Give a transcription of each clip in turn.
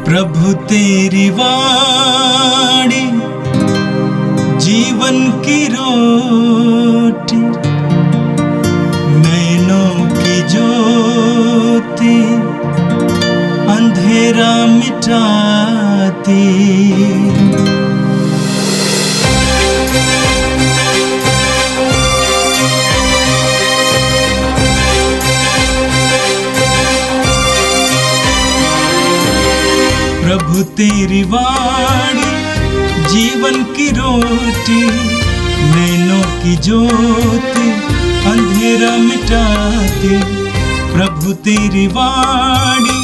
प्रभु तेरी वाणी जीवन की रोटी, नैनों की ज्योति अंधेरा मिटाती। प्रभु तेरी वाणी जीवन की रोटी, नैनों की ज्योति अंधेरा मिटाती। प्रभु तेरी वाणी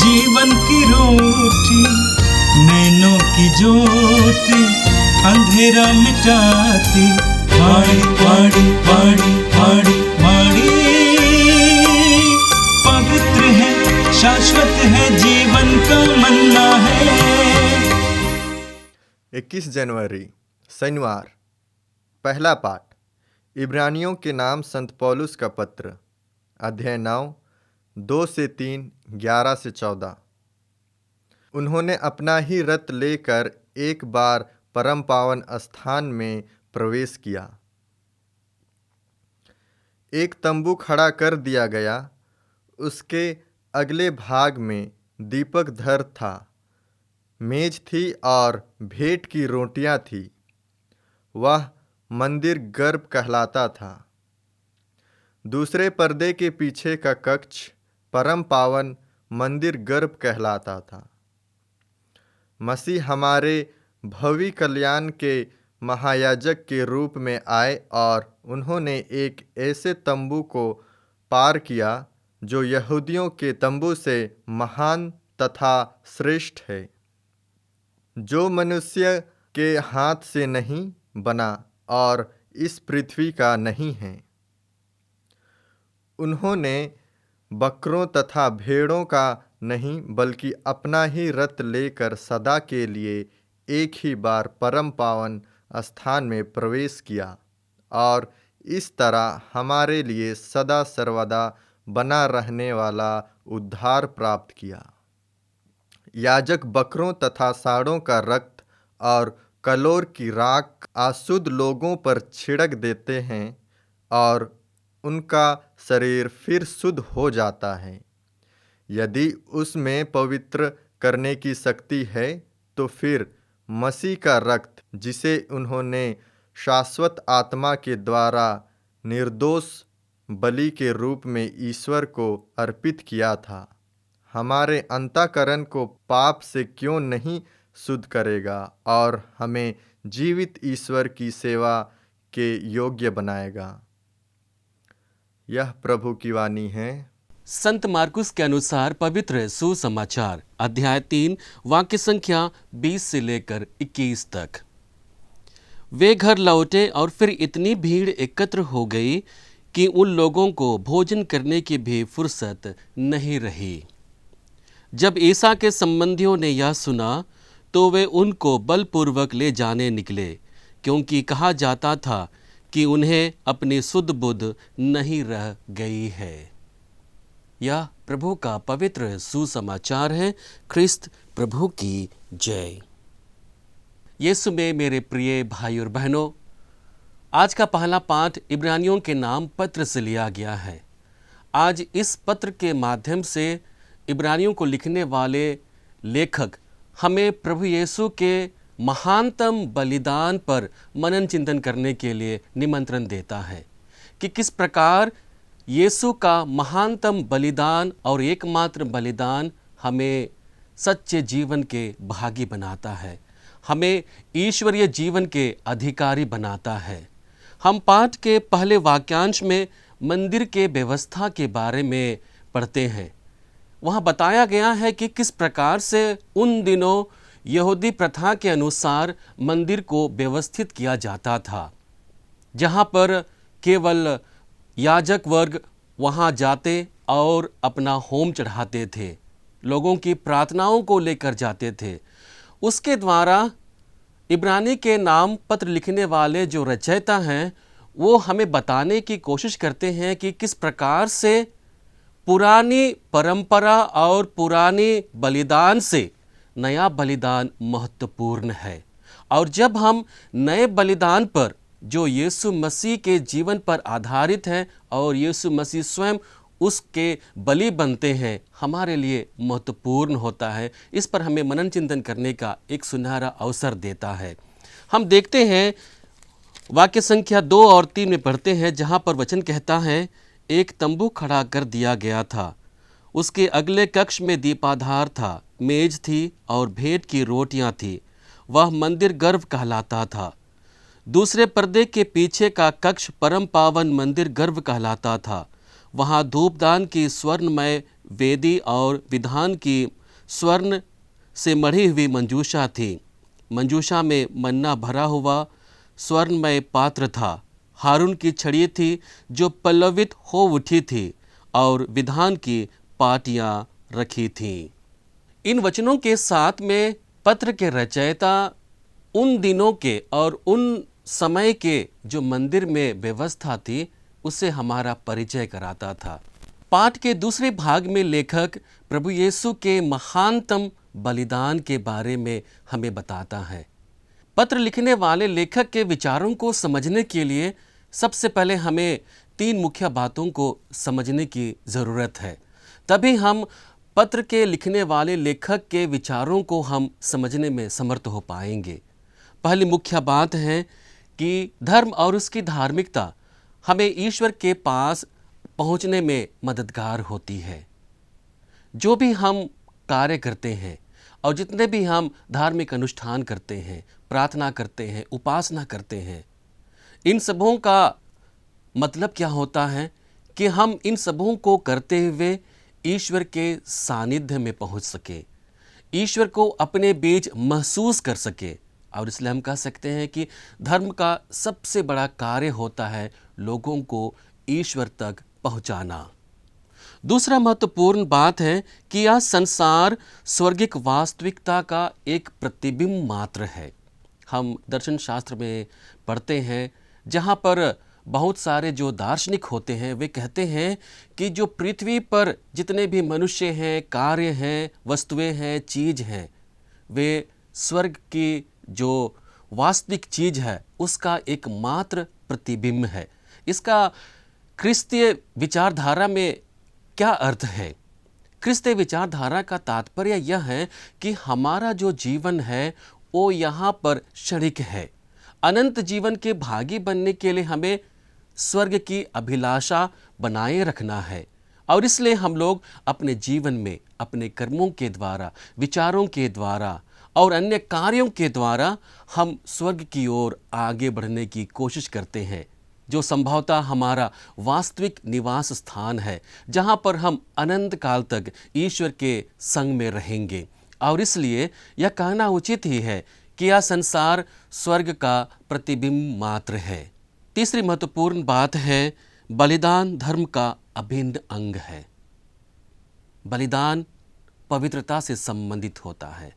जीवन की रोटी, नैनों की ज्योति अंधेरा मिटाती। वाणी वाणी वाणी वाणी वाणी पवित्र है, शाश्वत है, जीवन का मन्ना है। 21 जनवरी शनिवार। पहला पाठ इब्रानियों के नाम संत पौलुस का पत्र, अध्याय 9 2 से 3 11 से 14। उन्होंने अपना ही रथ लेकर एक बार परम पावन स्थान में प्रवेश किया। एक तंबू खड़ा कर दिया गया, उसके अगले भाग में दीपक धर था, मेज थी और भेंट की रोटियां थी। वह मंदिर गर्भ कहलाता था। दूसरे पर्दे के पीछे का कक्ष परम पावन मंदिर गर्भ कहलाता था। मसीह हमारे भवी कल्याण के महायाजक के रूप में आए और उन्होंने एक ऐसे तंबू को पार किया जो यहूदियों के तंबू से महान तथा श्रेष्ठ है, जो मनुष्य के हाथ से नहीं बना और इस पृथ्वी का नहीं है। उन्होंने बकरों तथा भेड़ों का नहीं बल्कि अपना ही रथ लेकर सदा के लिए एक ही बार परम पावन स्थान में प्रवेश किया और इस तरह हमारे लिए सदा सर्वदा बना रहने वाला उद्धार प्राप्त किया। याजक बकरों तथा सांडों का रक्त और कलोर की राख अशुद्ध लोगों पर छिड़क देते हैं और उनका शरीर फिर शुद्ध हो जाता है। यदि उसमें पवित्र करने की शक्ति है तो फिर मसीह का रक्त, जिसे उन्होंने शाश्वत आत्मा के द्वारा निर्दोष बलि के रूप में ईश्वर को अर्पित किया था, हमारे अंतःकरण को पाप से क्यों नहीं शुद्ध करेगा और हमें जीवित ईश्वर की सेवा के योग्य बनाएगा। यह प्रभु की वाणी है। संत मार्कुस के अनुसार पवित्र सुसमाचार, अध्याय 3 वाक्य संख्या 20 से लेकर 21 तक। वे घर लौटे और फिर इतनी भीड़ एकत्र हो गई कि उन लोगों को भोजन करने की भी फुर्सत नहीं रही। जब ईसा के संबंधियों ने यह सुना तो वे उनको बलपूर्वक ले जाने निकले, क्योंकि कहा जाता था कि उन्हें अपनी सुध बुध नहीं रह गई है। यह प्रभु का पवित्र सुसमाचार है। ख्रिस्त प्रभु की जय। यीशु में मेरे प्रिय भाई और बहनों, आज का पहला पाठ इब्रानियों के नाम पत्र से लिया गया है। आज इस पत्र के माध्यम से इब्रानियों को लिखने वाले लेखक हमें प्रभु यीशु के महानतम बलिदान पर मनन चिंतन करने के लिए निमंत्रण देता है कि किस प्रकार यीशु का महानतम बलिदान और एकमात्र बलिदान हमें सच्चे जीवन के भागी बनाता है, हमें ईश्वरीय जीवन के अधिकारी बनाता है। हम पाठ के पहले वाक्यांश में मंदिर के व्यवस्था के बारे में पढ़ते हैं। वहाँ बताया गया है कि किस प्रकार से उन दिनों यहूदी प्रथा के अनुसार मंदिर को व्यवस्थित किया जाता था, जहाँ पर केवल याजक वर्ग वहाँ जाते और अपना होम चढ़ाते थे, लोगों की प्रार्थनाओं को लेकर जाते थे। उसके द्वारा इब्रानी के नाम पत्र लिखने वाले जो रचयिता हैं वो हमें बताने की कोशिश करते हैं कि किस प्रकार से पुरानी परंपरा और पुरानी बलिदान से नया बलिदान महत्वपूर्ण है। और जब हम नए बलिदान पर, जो यीशु मसीह के जीवन पर आधारित है और यीशु मसीह स्वयं उसके बलि बनते हैं, हमारे लिए महत्वपूर्ण होता है। इस पर हमें मनन चिंतन करने का एक सुनहरा अवसर देता है। हम देखते हैं वाक्य संख्या 2 और 3 में पढ़ते हैं, जहाँ पर वचन कहता है, एक तंबू खड़ा कर दिया गया था, उसके अगले कक्ष में दीपाधार था, मेज थी और भेंट की रोटियां थी। वह मंदिर गर्भ कहलाता था। दूसरे पर्दे के पीछे का कक्ष परम पावन मंदिर गर्भ कहलाता था। वहाँ धूपदान की स्वर्णमय वेदी और विधान की स्वर्ण से मढ़ी हुई मंजूषा थी। मंजूषा में मन्ना भरा हुआ स्वर्णमय पात्र था। हारून की छड़ी थी जो पल्लवित हो उठी थी और विधान की पाटियां रखी थीं। इन वचनों के साथ में पत्र के रचयिता उन दिनों के और उन समय के जो मंदिर में व्यवस्था थी उससे हमारा परिचय कराता था। पाठ के दूसरे भाग में लेखक प्रभु यीशु के महानतम बलिदान के बारे में हमें बताता है। पत्र लिखने वाले लेखक के विचारों को समझने के लिए सबसे पहले हमें 3 मुख्य बातों को समझने की ज़रूरत है। तभी हम पत्र के लिखने वाले लेखक के विचारों को हम समझने में समर्थ हो पाएंगे। पहली मुख्य बात है कि धर्म और उसकी धार्मिकता हमें ईश्वर के पास पहुंचने में मददगार होती है। जो भी हम कार्य करते हैं और जितने भी हम धार्मिक अनुष्ठान करते हैं, प्रार्थना करते हैं, उपासना करते हैं, इन सबों का मतलब क्या होता है कि हम इन सबों को करते हुए ईश्वर के सानिध्य में पहुंच सके, ईश्वर को अपने बीच महसूस कर सके। और इसलिए हम कह सकते हैं कि धर्म का सबसे बड़ा कार्य होता है लोगों को ईश्वर तक पहुंचाना। दूसरा महत्वपूर्ण बात है कि यह संसार स्वर्गिक वास्तविकता का एक प्रतिबिंब मात्र है। हम दर्शन शास्त्र में पढ़ते हैं, जहाँ पर बहुत सारे जो दार्शनिक होते हैं वे कहते हैं कि जो पृथ्वी पर जितने भी मनुष्य हैं, कार्य हैं, वस्तुएं हैं, चीज़ हैं, वे स्वर्ग की जो वास्तविक चीज़ है उसका एकमात्र प्रतिबिंब है। इसका क्रिस्तीय विचारधारा में क्या अर्थ है? क्रिस्तीय विचारधारा का तात्पर्य यह है कि हमारा जो जीवन है वो यहाँ पर क्षणिक है। अनंत जीवन के भागी बनने के लिए हमें स्वर्ग की अभिलाषा बनाए रखना है। और इसलिए हम लोग अपने जीवन में अपने कर्मों के द्वारा, विचारों के द्वारा और अन्य कार्यों के द्वारा हम स्वर्ग की ओर आगे बढ़ने की कोशिश करते हैं, जो संभवतः हमारा वास्तविक निवास स्थान है, जहाँ पर हम अनंत काल तक ईश्वर के संग में रहेंगे। और इसलिए यह कहना उचित ही है कि यह संसार स्वर्ग का प्रतिबिंब मात्र है। तीसरी महत्वपूर्ण बात है, बलिदान धर्म का अभिन्न अंग है। बलिदान पवित्रता से संबंधित होता है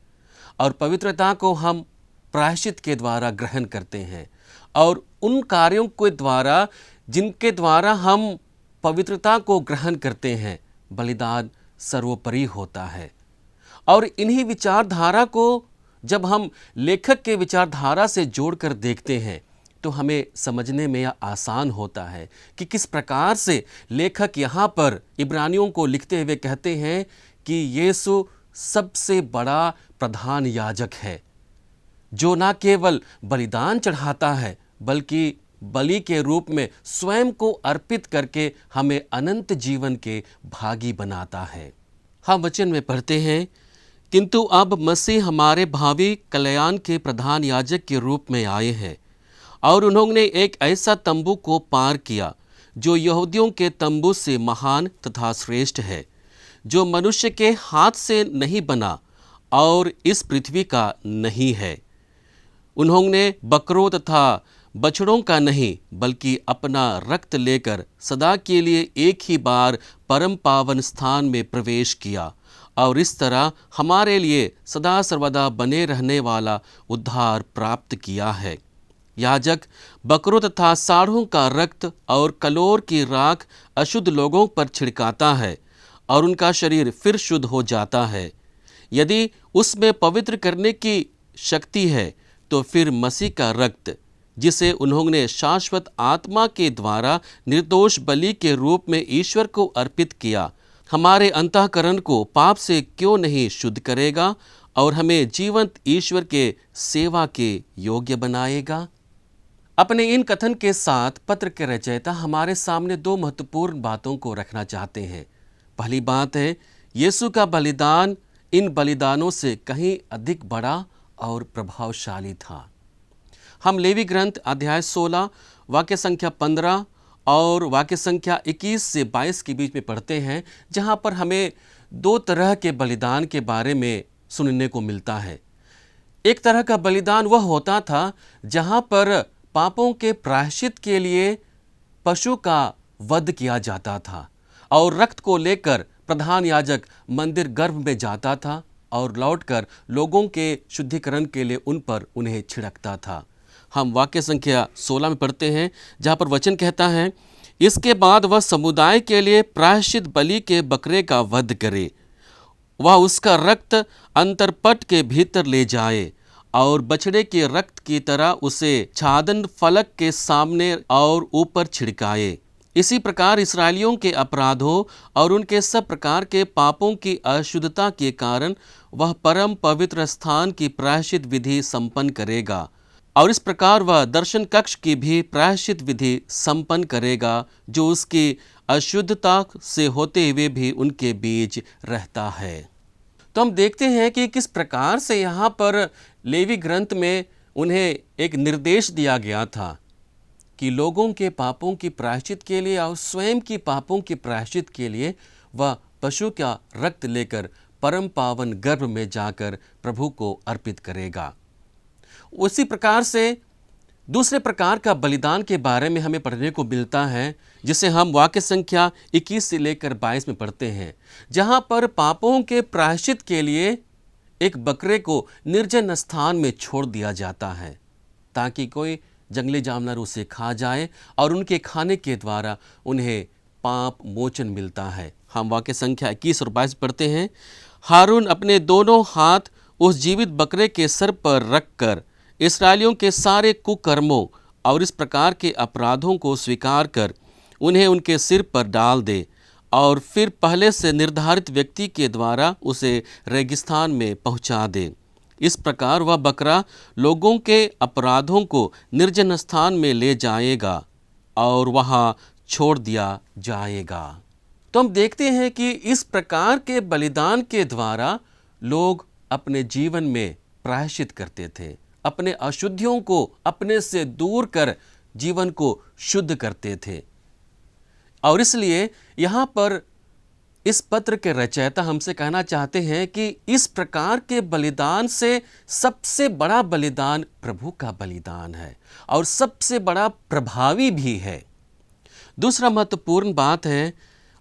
और पवित्रता को हम प्रायश्चित के द्वारा ग्रहण करते हैं और उन कार्यों के द्वारा जिनके द्वारा हम पवित्रता को ग्रहण करते हैं, बलिदान सर्वोपरि होता है। और इन्हीं विचारधारा को जब हम लेखक के विचारधारा से जोड़कर देखते हैं तो हमें समझने में यह आसान होता है कि किस प्रकार से लेखक यहाँ पर इब्रानियों को लिखते हुए कहते हैं कि यीशु सबसे बड़ा प्रधान याजक है, जो न केवल बलिदान चढ़ाता है बल्कि बलि के रूप में स्वयं को अर्पित करके हमें अनंत जीवन के भागी बनाता है। हम वचन में पढ़ते हैं, किंतु अब मसीह हमारे भावी कल्याण के प्रधान याजक के रूप में आए हैं और उन्होंने एक ऐसा तंबू को पार किया जो यहूदियों के तंबू से महान तथा श्रेष्ठ है, जो मनुष्य के हाथ से नहीं बना और इस पृथ्वी का नहीं है। उन्होंने बकरों तथा बछड़ों का नहीं बल्कि अपना रक्त लेकर सदा के लिए एक ही बार परम पावन स्थान में प्रवेश किया और इस तरह हमारे लिए सदा सर्वदा बने रहने वाला उद्धार प्राप्त किया है। याजक बकरों तथा साढ़ों का रक्त और कलोर की राख अशुद्ध लोगों पर छिड़काता है और उनका शरीर फिर शुद्ध हो जाता है। यदि उसमें पवित्र करने की शक्ति है, तो फिर मसीह का रक्त, जिसे उन्होंने शाश्वत आत्मा के द्वारा निर्दोष बलि के रूप में ईश्वर को अर्पित किया, हमारे अंतःकरण को पाप से क्यों नहीं शुद्ध करेगा और हमें जीवंत ईश्वर के सेवा के योग्य बनाएगा। अपने इन कथन के साथ पत्र के रचयिता हमारे सामने दो महत्वपूर्ण बातों को रखना चाहते हैं। पहली बात है, यीशु का बलिदान इन बलिदानों से कहीं अधिक बड़ा और प्रभावशाली था। हम लेवी ग्रंथ अध्याय 16 वाक्य संख्या 15 और वाक्य संख्या 21 से 22 के बीच में पढ़ते हैं, जहां पर हमें दो तरह के बलिदान के बारे में सुनने को मिलता है। एक तरह का बलिदान वह होता था जहां पर पापों के प्रायश्चित के लिए पशु का वध किया जाता था और रक्त को लेकर प्रधान याजक मंदिर गर्भ में जाता था और लौटकर लोगों के शुद्धिकरण के लिए उन पर उन्हें छिड़कता था। हम वाक्य संख्या 16 में पढ़ते हैं, जहाँ पर वचन कहता है, इसके बाद वह समुदाय के लिए प्रायश्चित बलि के बकरे का वध करे। वह उसका रक्त अंतरपट के भीतर ले जाए और बछड़े के रक्त की तरह उसे छादन फलक के सामने और ऊपर छिड़काए। इसी प्रकार इस्राएलियों के अपराधों और उनके सब प्रकार के पापों की अशुद्धता के कारण वह परम पवित्र स्थान की प्रायश्चित विधि संपन्न करेगा और इस प्रकार वह दर्शन कक्ष की भी प्रायश्चित विधि संपन्न करेगा, जो उसकी अशुद्धता से होते हुए भी उनके बीच रहता है। तो हम देखते हैं कि किस प्रकार से यहाँ पर लेवी ग्रंथ में उन्हें एक निर्देश दिया गया था कि लोगों के पापों की प्रायश्चित के लिए और स्वयं की पापों की प्रायश्चित के लिए वह पशु का रक्त लेकर परम पावन गर्भ में जाकर प्रभु को अर्पित करेगा। उसी प्रकार से दूसरे प्रकार का बलिदान के बारे में हमें पढ़ने को मिलता है, जिसे हम वाक्य संख्या 21 से लेकर 22 में पढ़ते हैं, जहाँ पर पापों के प्रायश्चित के लिए एक बकरे को निर्जन स्थान में छोड़ दिया जाता है ताकि कोई जंगली जानवर उसे खा जाए और उनके खाने के द्वारा उन्हें पाप मोचन मिलता है। हम वाक्य संख्या 21 और 22 पढ़ते हैं, हारून अपने दोनों हाथ उस जीवित बकरे के सर पर रखकर इस्राएलियों के सारे कुकर्मों और इस प्रकार के अपराधों को स्वीकार कर उन्हें उनके सिर पर डाल दे और फिर पहले से निर्धारित व्यक्ति के द्वारा उसे रेगिस्तान में पहुंचा दे। इस प्रकार वह बकरा लोगों के अपराधों को निर्जन स्थान में ले जाएगा और वहां छोड़ दिया जाएगा। तो हम देखते हैं कि इस प्रकार के बलिदान के द्वारा लोग अपने जीवन में प्रायश्चित करते थे, अपने अशुद्धियों को अपने से दूर कर जीवन को शुद्ध करते थे। और इसलिए यहाँ पर इस पत्र के रचयिता हमसे कहना चाहते हैं कि इस प्रकार के बलिदान से सबसे बड़ा बलिदान प्रभु का बलिदान है और सबसे बड़ा प्रभावी भी है। दूसरा महत्वपूर्ण बात है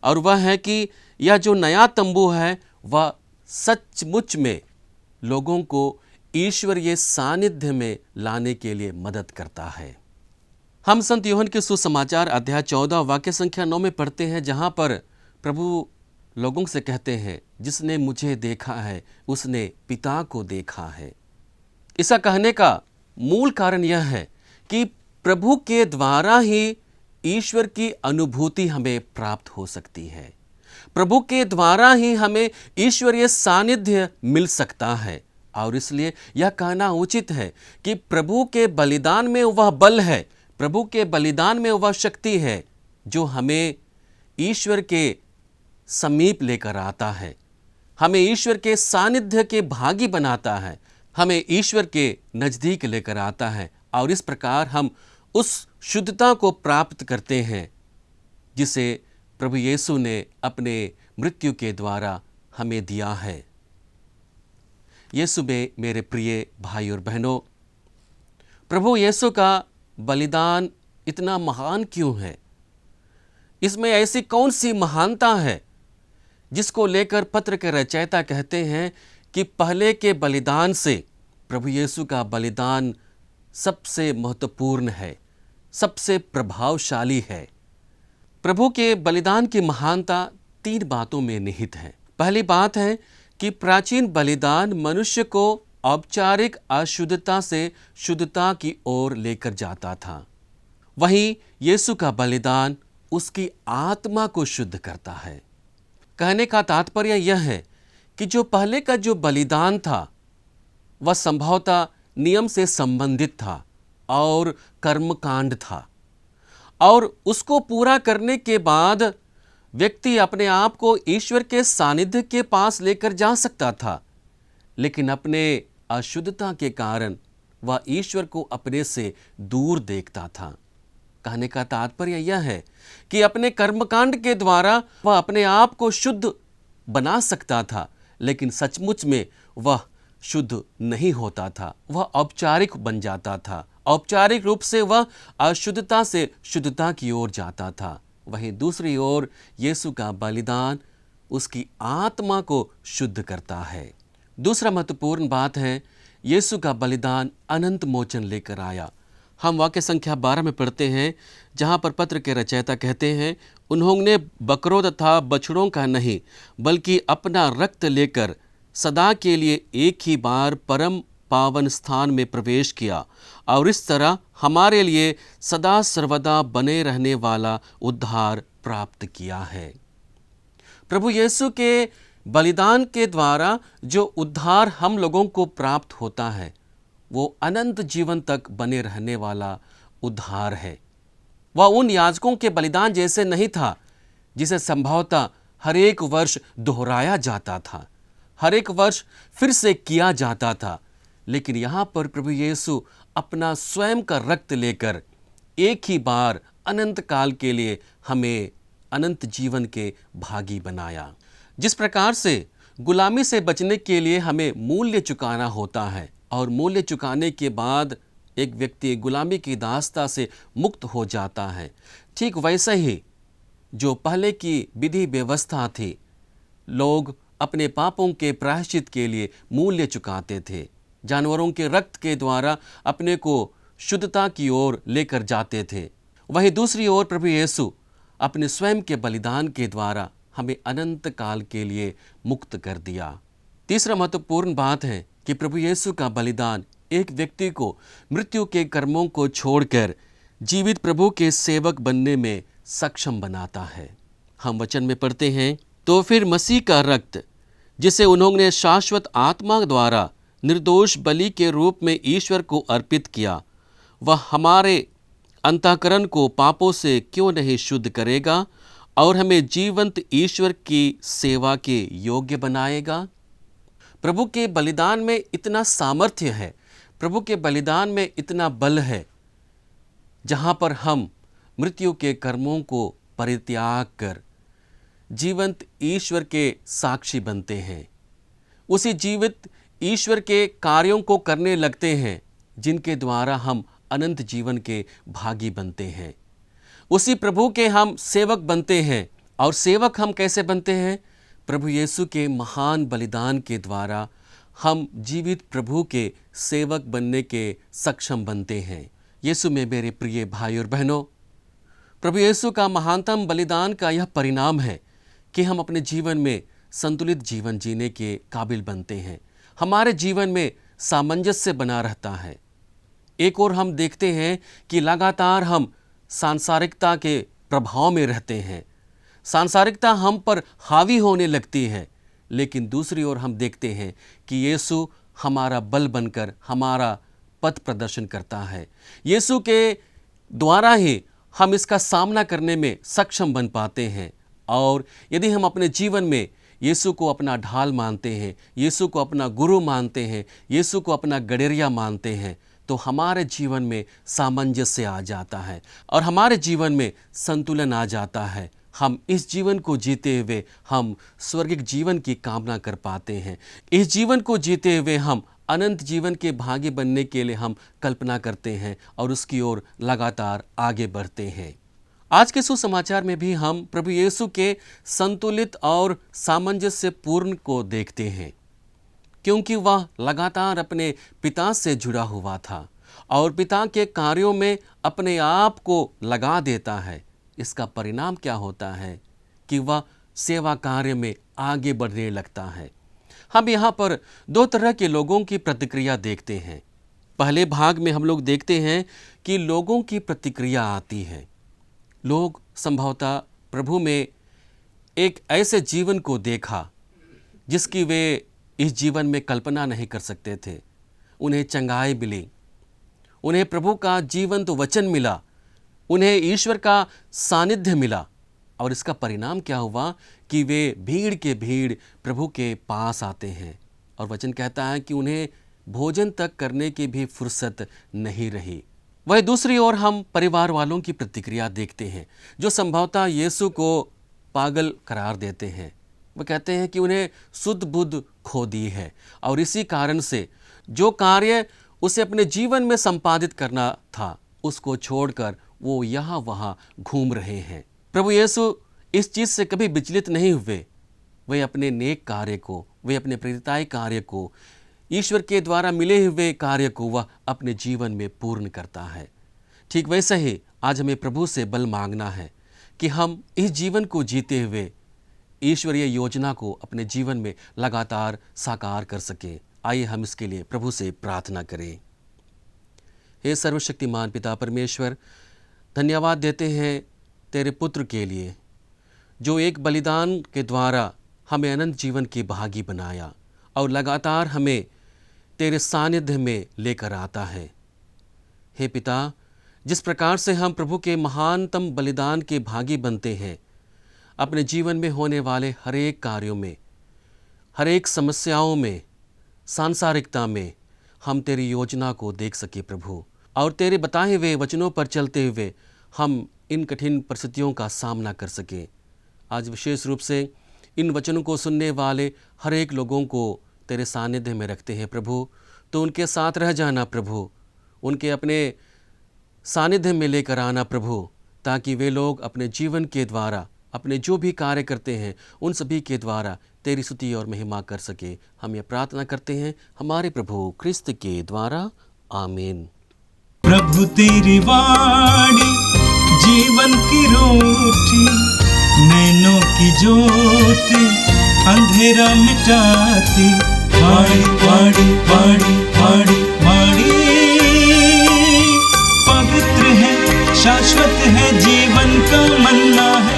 और वह है कि यह जो नया तंबू है वह सचमुच में लोगों को ईश्वरीय सानिध्य में लाने के लिए मदद करता है। हम संत यूहन्ना के सुसमाचार अध्याय 14 वाक्य संख्या 9 में पढ़ते हैं, जहाँ पर प्रभु लोगों से कहते हैं, जिसने मुझे देखा है उसने पिता को देखा है। इसका कहने का मूल कारण यह है कि प्रभु के द्वारा ही ईश्वर की अनुभूति हमें प्राप्त हो सकती है। प्रभु के द्वारा ही हमें ईश्वरीय सानिध्य मिल सकता है और इसलिए यह कहना उचित है कि प्रभु के बलिदान में वह बल है, प्रभु के बलिदान में वह शक्ति है जो हमें ईश्वर के समीप लेकर आता है, हमें ईश्वर के सानिध्य के भागी बनाता है, हमें ईश्वर के नज़दीक लेकर आता है और इस प्रकार हम उस शुद्धता को प्राप्त करते हैं जिसे प्रभु यीशु ने अपने मृत्यु के द्वारा हमें दिया है। यीशु में मेरे प्रिय भाई और बहनों, प्रभु यीशु का बलिदान इतना महान क्यों है? इसमें ऐसी कौन सी महानता है जिसको लेकर पत्र के रचयिता कहते हैं कि पहले के बलिदान से प्रभु यीशु का बलिदान सबसे महत्वपूर्ण है, सबसे प्रभावशाली है। प्रभु के बलिदान की महानता 3 बातों में निहित है। पहली बात है कि प्राचीन बलिदान मनुष्य को औपचारिक अशुद्धता से शुद्धता की ओर लेकर जाता था, वहीं यीशु का बलिदान उसकी आत्मा को शुद्ध करता है। कहने का तात्पर्य यह है कि जो पहले का जो बलिदान था वह संभवतः नियम से संबंधित था और कर्मकांड था, और उसको पूरा करने के बाद व्यक्ति अपने आप को ईश्वर के सानिध्य के पास लेकर जा सकता था, लेकिन अपने अशुद्धता के कारण वह ईश्वर को अपने से दूर देखता था। कहने का तात्पर्य यह है कि अपने कर्मकांड के द्वारा वह अपने आप को शुद्ध बना सकता था, लेकिन सचमुच में वह शुद्ध नहीं होता था, वह औपचारिक बन जाता था। औपचारिक रूप से वह अशुद्धता से शुद्धता की ओर जाता था। वहीं दूसरी ओर यीशु का बलिदान उसकी आत्मा को शुद्ध करता है। दूसरा महत्वपूर्ण बात है, यीशु का बलिदान अनंत मोचन लेकर आया। हम वाक्य संख्या 12 में पढ़ते हैं, जहाँ पर पत्र के रचयिता कहते हैं, उन्होंने बकरों तथा बछड़ों का नहीं बल्कि अपना रक्त लेकर सदा के लिए एक ही बार परम पावन स्थान में प्रवेश किया और इस तरह हमारे लिए सदा सर्वदा बने रहने वाला उद्धार प्राप्त किया है। प्रभु यीशु के बलिदान के द्वारा जो उद्धार हम लोगों को प्राप्त होता है वो अनंत जीवन तक बने रहने वाला उद्धार है। वह उन याजकों के बलिदान जैसे नहीं था जिसे संभवतः हर एक वर्ष दोहराया जाता था, हर एक वर्ष फिर से किया जाता था, लेकिन यहाँ पर प्रभु यीशु अपना स्वयं का रक्त लेकर एक ही बार अनंत काल के लिए हमें अनंत जीवन के भागी बनाया। जिस प्रकार से गुलामी से बचने के लिए हमें मूल्य चुकाना होता है और मूल्य चुकाने के बाद एक व्यक्ति गुलामी की दास्ता से मुक्त हो जाता है, ठीक वैसे ही जो पहले की विधि व्यवस्था थी, लोग अपने पापों के प्रायश्चित के लिए मूल्य चुकाते थे, जानवरों के रक्त के द्वारा अपने को शुद्धता की ओर लेकर जाते थे। वहीं दूसरी ओर प्रभु यीशु अपने स्वयं के बलिदान के द्वारा हमें अनंत काल के लिए मुक्त कर दिया। तीसरा महत्वपूर्ण बात है कि प्रभु यीशु का बलिदान एक व्यक्ति को मृत्यु के कर्मों को छोड़कर जीवित प्रभु के सेवक बनने में सक्षम बनाता है। हम वचन में पढ़ते हैं, तो फिर मसीह का रक्त जिसे उन्होंने शाश्वत आत्मा द्वारा निर्दोष बलि के रूप में ईश्वर को अर्पित किया, वह हमारे अंतःकरण को पापों से क्यों नहीं शुद्ध करेगा और हमें जीवंत ईश्वर की सेवा के योग्य बनाएगा। प्रभु के बलिदान में इतना सामर्थ्य है, प्रभु के बलिदान में इतना बल है, जहाँ पर हम मृत्यु के कर्मों को परित्याग कर जीवंत ईश्वर के साक्षी बनते हैं, उसी जीवित ईश्वर के कार्यों को करने लगते हैं जिनके द्वारा हम अनंत जीवन के भागी बनते हैं। उसी प्रभु के हम सेवक बनते हैं। और सेवक हम कैसे बनते हैं? प्रभु यीशु के महान बलिदान के द्वारा हम जीवित प्रभु के सेवक बनने के सक्षम बनते हैं। यीशु में मेरे प्रिय भाई और बहनों, प्रभु यीशु का महानतम बलिदान का यह परिणाम है कि हम अपने जीवन में संतुलित जीवन जीने के काबिल बनते हैं। हमारे जीवन में सामंजस्य बना रहता है। एक और हम देखते हैं कि लगातार हम सांसारिकता के प्रभाव में रहते हैं, सांसारिकता हम पर हावी होने लगती है, लेकिन दूसरी ओर हम देखते हैं कि यीशु हमारा बल बनकर हमारा पथ प्रदर्शन करता है। यीशु के द्वारा ही हम इसका सामना करने में सक्षम बन पाते हैं। और यदि हम अपने जीवन में यीशु को अपना ढाल मानते हैं, यीशु को अपना गुरु मानते हैं, यीशु को अपना गडेरिया मानते हैं, तो हमारे जीवन में सामंजस्य आ जाता है और हमारे जीवन में संतुलन आ जाता है। हम इस जीवन को जीते हुए हम स्वर्गिक जीवन की कामना कर पाते हैं। इस जीवन को जीते हुए हम अनंत जीवन के भागी बनने के लिए हम कल्पना करते हैं और उसकी ओर लगातार आगे बढ़ते हैं। आज के सुसमाचार में भी हम प्रभु यीशु के संतुलित और सामंजस्यपूर्ण को देखते हैं, क्योंकि वह लगातार अपने पिता से जुड़ा हुआ था और पिता के कार्यों में अपने आप को लगा देता है। इसका परिणाम क्या होता है कि वह सेवा कार्य में आगे बढ़ने लगता है। हम यहाँ पर दो तरह के लोगों की प्रतिक्रिया देखते हैं। पहले भाग में हम लोग देखते हैं कि लोगों की प्रतिक्रिया आती है। लोग संभवतः प्रभु में एक ऐसे जीवन को देखा जिसकी वे इस जीवन में कल्पना नहीं कर सकते थे। उन्हें चंगाई मिली, उन्हें प्रभु का जीवंत वचन मिला, उन्हें ईश्वर का सानिध्य मिला, और इसका परिणाम क्या हुआ कि वे भीड़ के भीड़ प्रभु के पास आते हैं। और वचन कहता है कि उन्हें भोजन तक करने की भी फुर्सत नहीं रही। वह दूसरी ओर हम परिवार वालों की प्रतिक्रिया देखते हैं जो संभवतः यीशु को पागल करार देते हैं। वो कहते हैं कि उन्हें शुद्ध बुद्ध खो दी है और इसी कारण से जो कार्य उसे अपने जीवन में संपादित करना था उसको छोड़कर वो यहाँ वहाँ घूम रहे हैं। प्रभु यीशु इस चीज़ से कभी विचलित नहीं हुए। वे अपने नेक कार्य को, वे अपने प्रेरिताई कार्य को, ईश्वर के द्वारा मिले हुए कार्य को वह अपने जीवन में पूर्ण करता है। ठीक वैसे ही आज हमें प्रभु से बल मांगना है कि हम इस जीवन को जीते हुए ईश्वरीय योजना को अपने जीवन में लगातार साकार कर सकें। आइए हम इसके लिए प्रभु से प्रार्थना करें। हे सर्वशक्तिमान पिता परमेश्वर, धन्यवाद देते हैं तेरे पुत्र के लिए जो एक बलिदान के द्वारा हमें अनंत जीवन की भागी बनाया और लगातार हमें तेरे सानिध्य में लेकर आता है। हे पिता, जिस प्रकार से हम प्रभु के महानतम बलिदान के भागी बनते हैं, अपने जीवन में होने वाले हर एक कार्यों में, हर एक समस्याओं में, सांसारिकता में हम तेरी योजना को देख सके प्रभु, और तेरे बताए हुए वचनों पर चलते हुए हम इन कठिन परिस्थितियों का सामना कर सकें। आज विशेष रूप से इन वचनों को सुनने वाले हर एक लोगों को तेरे सानिध्य में रखते हैं प्रभु। तो उनके साथ रह जाना प्रभु, उनके अपने सानिध्य में लेकर आना प्रभु, ताकि वे लोग अपने जीवन के द्वारा अपने जो भी कार्य करते हैं उन सभी के द्वारा तेरी स्तुति और महिमा कर सके। हम ये प्रार्थना करते हैं हमारे प्रभु क्रिस्त के द्वारा, आमीन। प्रभु तेरी वाणी जीवन की रोटी, नैनों की ज्योति अंधेरा मिटाती। वाणी वाणी वाणी वाणी वाणी पवित्र है, शाश्वत है, जीवन का मन्ना है।